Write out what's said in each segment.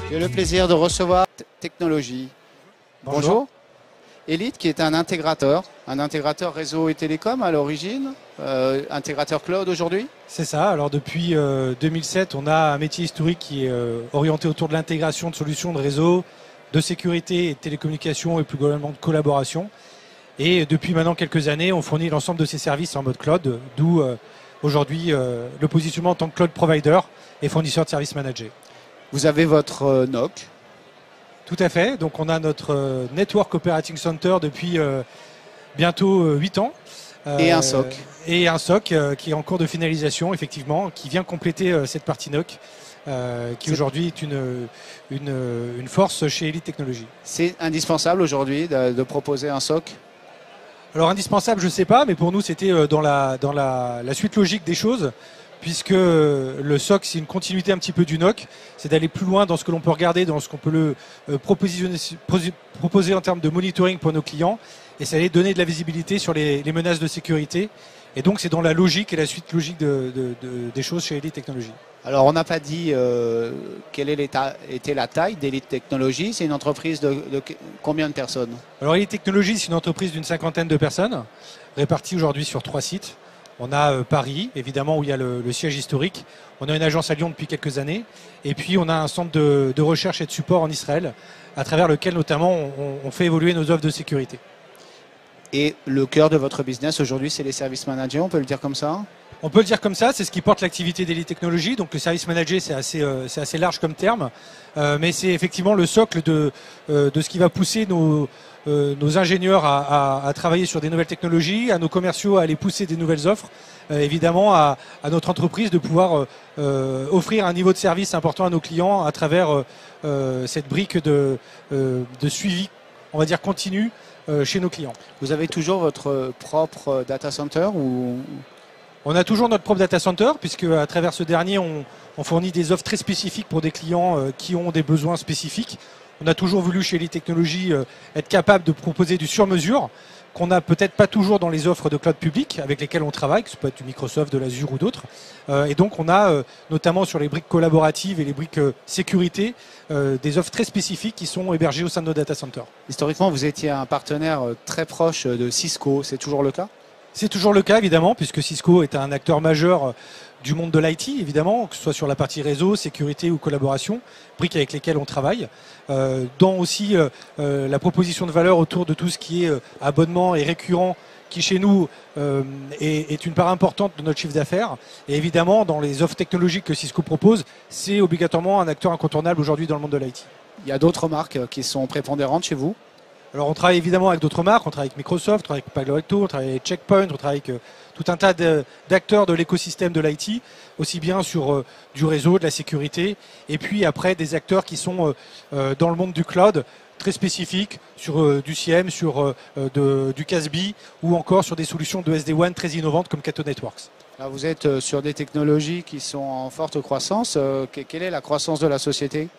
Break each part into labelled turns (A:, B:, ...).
A: J'ai le plaisir de recevoir Technologie. Bonjour. Elite qui est un intégrateur réseau et télécom à l'origine, intégrateur cloud aujourd'hui.
B: C'est ça, alors depuis 2007, on a un métier historique qui est orienté autour de l'intégration de solutions de réseau, de sécurité et de télécommunications et plus globalement de collaboration. Et depuis maintenant quelques années, on fournit l'ensemble de ces services en mode cloud, d'où aujourd'hui le positionnement en tant que cloud provider et fournisseur de services managés.
A: Vous avez votre NOC.
B: Tout à fait, donc on a notre Network Operating Center depuis bientôt 8 ans.
A: Et un SOC.
B: Et un SOC qui est en cours de finalisation, effectivement, qui vient compléter cette partie NOC, qui aujourd'hui est une force chez Elite Technologies.
A: C'est indispensable aujourd'hui de proposer un SOC?
B: Alors indispensable, je ne sais pas, mais pour nous c'était dans la suite logique des choses, puisque le SOC c'est une continuité un petit peu du NOC, c'est d'aller plus loin dans ce que l'on peut regarder, dans ce qu'on peut proposer en termes de monitoring pour nos clients, et ça allait donner de la visibilité sur les menaces de sécurité. Et donc c'est dans la logique et la suite logique des choses chez Elite Technologies.
A: Alors on n'a pas dit quelle était la taille d'Elite Technologies. C'est une entreprise de combien de personnes?
B: Alors Elite Technologies, c'est une entreprise d'une 50aine de personnes, réparties aujourd'hui sur 3 sites. On a Paris, évidemment, où il y a le siège historique. On a une agence à Lyon depuis quelques années. Et puis on a un centre de recherche et de support en Israël, à travers lequel notamment on fait évoluer nos offres de sécurité.
A: Et le cœur de votre business aujourd'hui, c'est les services managés, on peut le dire comme ça?
B: On peut le dire comme ça, c'est ce qui porte l'activité d'Elite Technologies. Donc le service manager, c'est assez large comme terme, mais c'est effectivement le socle de ce qui va pousser nos ingénieurs à travailler sur des nouvelles technologies, à nos commerciaux à aller pousser des nouvelles offres, évidemment à notre entreprise de pouvoir offrir un niveau de service important à nos clients à travers cette brique de suivi, on va dire continu, chez nos clients.
A: Vous avez toujours votre propre data center ou...
B: On a toujours notre propre data center, puisque à travers ce dernier, on fournit des offres très spécifiques pour des clients qui ont des besoins spécifiques. On a toujours voulu chez Elite Technologies être capable de proposer du sur-mesure, qu'on n'a peut-être pas toujours dans les offres de cloud public avec lesquelles on travaille, que ce peut être du Microsoft, de l'Azure ou d'autres. Et donc on a notamment sur les briques collaboratives et les briques sécurité, des offres très spécifiques qui sont hébergées au sein de nos data centers.
A: Historiquement, vous étiez un partenaire très proche de Cisco, c'est toujours le cas?
B: C'est toujours le cas, évidemment, puisque Cisco est un acteur majeur du monde de l'IT, évidemment, que ce soit sur la partie réseau, sécurité ou collaboration, briques avec lesquelles on travaille, dans aussi la proposition de valeur autour de tout ce qui est abonnement et récurrent, qui chez nous est une part importante de notre chiffre d'affaires. Et évidemment, dans les offres technologiques que Cisco propose, c'est obligatoirement un acteur incontournable aujourd'hui dans le monde de l'IT.
A: Il y a d'autres marques qui sont prépondérantes chez vous?
B: Alors on travaille évidemment avec d'autres marques, on travaille avec Microsoft, on travaille avec Palo Alto, on travaille avec Checkpoint, on travaille avec tout un tas d'acteurs de l'écosystème de l'IT, aussi bien sur du réseau, de la sécurité, et puis après des acteurs qui sont dans le monde du cloud, très spécifiques, sur du CIEM, sur du CASB, ou encore sur des solutions de SD-WAN très innovantes comme Cato Networks.
A: Là, vous êtes sur des technologies qui sont en forte croissance. Quelle est la croissance de la société?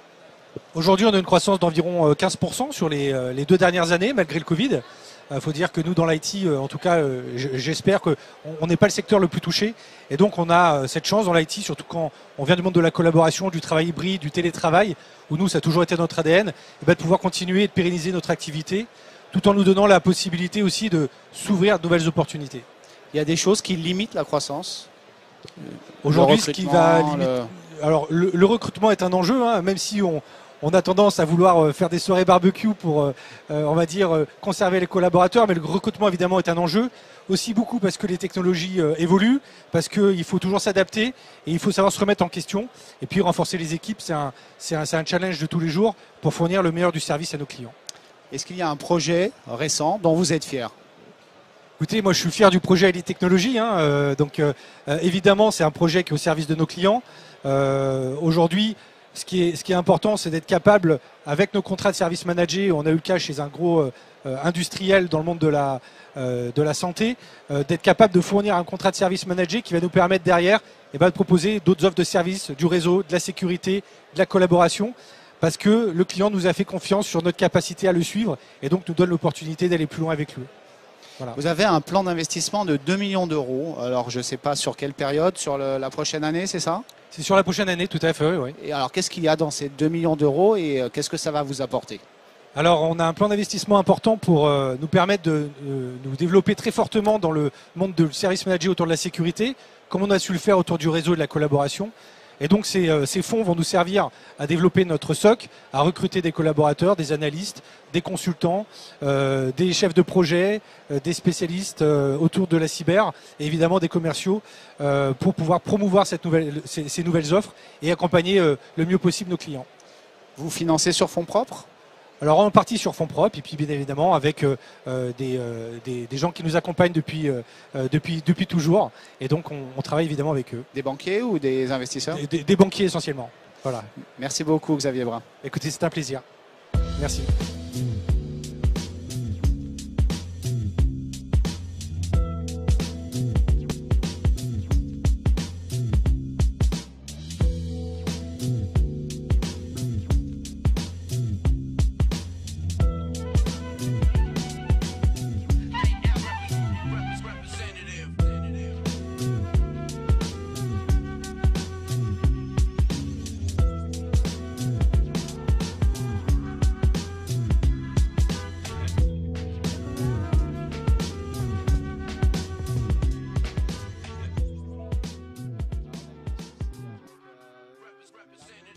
B: Aujourd'hui, on a une croissance d'environ 15% sur les 2 dernières années, malgré le Covid. Il faut dire que nous, dans l'IT, en tout cas, j'espère qu'on n'est pas le secteur le plus touché. Et donc, on a cette chance dans l'IT, surtout quand on vient du monde de la collaboration, du travail hybride, du télétravail, où nous, ça a toujours été notre ADN, et de pouvoir continuer et de pérenniser notre activité, tout en nous donnant la possibilité aussi de s'ouvrir à de nouvelles opportunités.
A: Il y a des choses qui limitent la croissance?
B: Aujourd'hui, ce qui va limiter... Alors, le recrutement est un enjeu, hein, même si on a tendance à vouloir faire des soirées barbecue pour, on va dire, conserver les collaborateurs, mais le recrutement évidemment est un enjeu. Aussi beaucoup parce que les technologies évoluent, parce qu'il faut toujours s'adapter et il faut savoir se remettre en question. Et puis renforcer les équipes, c'est un challenge de tous les jours pour fournir le meilleur du service à nos clients.
A: Est-ce qu'il y a un projet récent dont vous êtes fier?
B: Écoutez, moi je suis fier du projet Elite Technologies. Évidemment, c'est un projet qui est au service de nos clients. Aujourd'hui, ce qui est important, c'est d'être capable, avec nos contrats de service managés, on a eu le cas chez un gros industriel dans le monde de la santé, d'être capable de fournir un contrat de service managé qui va nous permettre derrière de proposer d'autres offres de services, du réseau, de la sécurité, de la collaboration, parce que le client nous a fait confiance sur notre capacité à le suivre et donc nous donne l'opportunité d'aller plus loin avec lui. Voilà.
A: Vous avez un plan d'investissement de 2 millions d'euros. Alors, je ne sais pas sur quelle période, sur la prochaine année, c'est ça?
B: C'est sur la prochaine année, tout à fait, oui.
A: Et alors, qu'est-ce qu'il y a dans ces 2 millions d'euros et qu'est-ce que ça va vous apporter?
B: Alors, on a un plan d'investissement important pour nous permettre de nous développer très fortement dans le monde de service manager autour de la sécurité, comme on a su le faire autour du réseau et de la collaboration. Et donc, ces fonds vont nous servir à développer notre SOC, à recruter des collaborateurs, des analystes, des consultants, des chefs de projet, des spécialistes autour de la cyber et évidemment des commerciaux pour pouvoir promouvoir ces nouvelles offres et accompagner le mieux possible nos clients.
A: Vous financez sur fonds propres?
B: Alors en partie sur fonds propres et puis bien évidemment avec des gens qui nous accompagnent depuis toujours et donc on travaille évidemment avec eux.
A: Des banquiers ou des investisseurs?
B: Des banquiers essentiellement. Voilà.
A: Merci beaucoup Xavier Brun.
B: Écoutez, c'est un plaisir. Merci.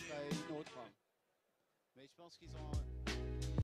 A: Une autre. Mais je pense qu'ils ont